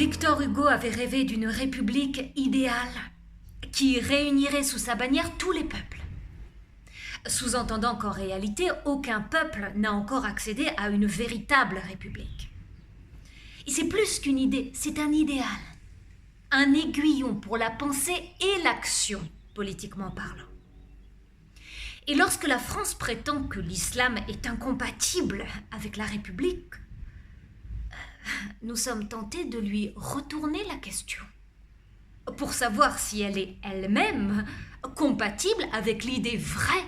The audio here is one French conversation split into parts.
Victor Hugo avait rêvé d'une république idéale qui réunirait sous sa bannière tous les peuples, sous-entendant qu'en réalité, aucun peuple n'a encore accédé à une véritable république. Et c'est plus qu'une idée, c'est un idéal, un aiguillon pour la pensée et l'action, politiquement parlant. Et lorsque la France prétend que l'islam est incompatible avec la République, nous sommes tentés de lui retourner la question pour savoir si elle est elle-même compatible avec l'idée vraie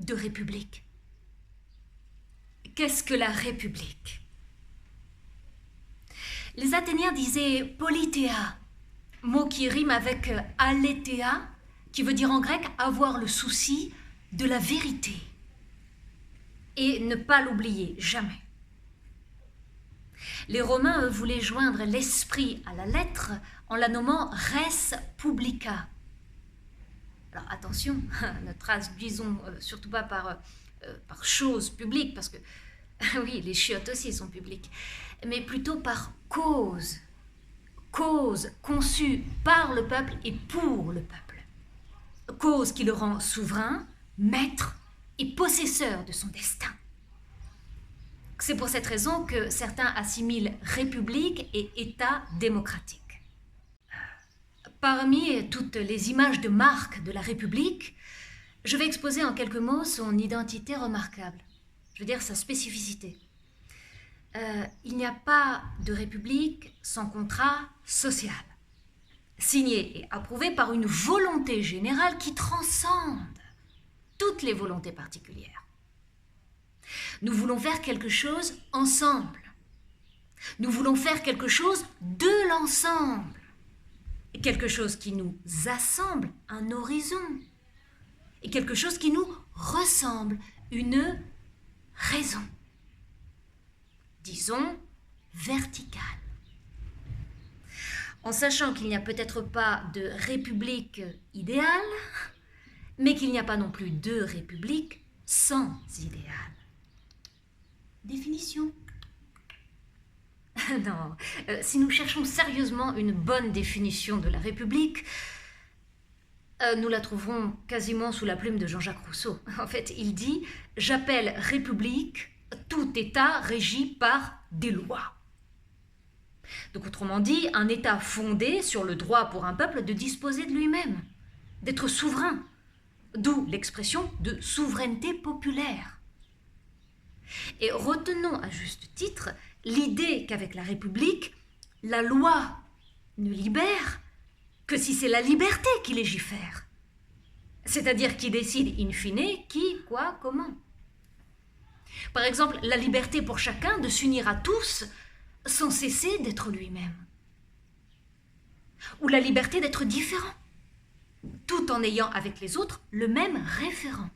de République. Qu'est-ce que la République ? Les Athéniens disaient polithéa, mot qui rime avec aletheia, qui veut dire en grec avoir le souci de la vérité et ne pas l'oublier, jamais. Les Romains, eux, voulaient joindre l'esprit à la lettre en la nommant res publica. Alors attention, ne traduisons surtout pas par chose publique, parce que oui, les chiottes aussi sont publiques, mais plutôt par cause conçue par le peuple et pour le peuple. Cause qui le rend souverain, maître et possesseur de son destin. C'est pour cette raison que certains assimilent république et État démocratique. Parmi toutes les images de marque de la République, je vais exposer en quelques mots son identité remarquable, je veux dire sa spécificité. Il n'y a pas de République sans contrat social, signé et approuvé par une volonté générale qui transcende toutes les volontés particulières. Nous voulons faire quelque chose ensemble. Nous voulons faire quelque chose de l'ensemble. Quelque chose qui nous assemble, un horizon. Et quelque chose qui nous ressemble, une raison. Disons, verticale. En sachant qu'il n'y a peut-être pas de république idéale, mais qu'il n'y a pas non plus de république sans idéal. Définition. Non, si nous cherchons sérieusement une bonne définition de la République, nous la trouverons quasiment sous la plume de Jean-Jacques Rousseau. En fait, il dit « J'appelle République tout État régi par des lois ». Donc autrement dit, un État fondé sur le droit pour un peuple de disposer de lui-même, d'être souverain, d'où l'expression de souveraineté populaire. Et retenons à juste titre l'idée qu'avec la République, la loi ne libère que si c'est la liberté qui légifère, c'est-à-dire qui décide in fine qui, quoi, comment. Par exemple, la liberté pour chacun de s'unir à tous sans cesser d'être lui-même, ou la liberté d'être différent, tout en ayant avec les autres le même référent.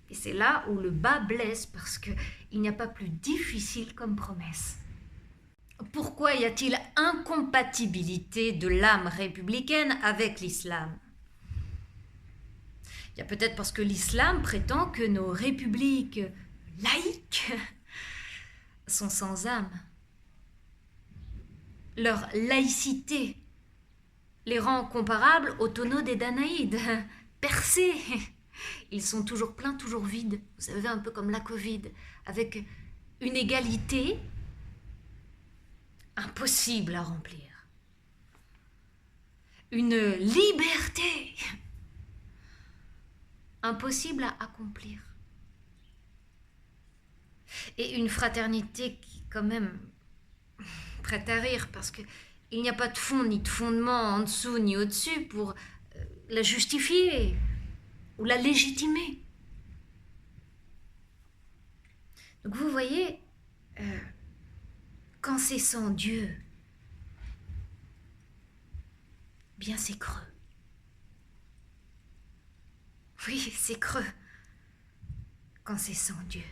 Et c'est là où le bas blesse, parce qu'il n'y a pas plus difficile comme promesse. Pourquoi y a-t-il incompatibilité de l'âme républicaine avec l'islam ? Il y a peut-être parce que l'islam prétend que nos républiques laïques sont sans âme. Leur laïcité les rend comparables aux tonneaux des Danaïdes, percés. Ils sont toujours pleins, toujours vides. Vous savez, un peu comme la Covid, avec une égalité impossible à remplir. Une liberté impossible à accomplir. Et une fraternité qui, quand même, prête à rire, parce qu'il n'y a pas de fond ni de fondement en dessous ni au-dessus pour la justifier ou la légitimer. Donc vous voyez, quand c'est sans Dieu, bien c'est creux. Oui, c'est creux quand c'est sans Dieu.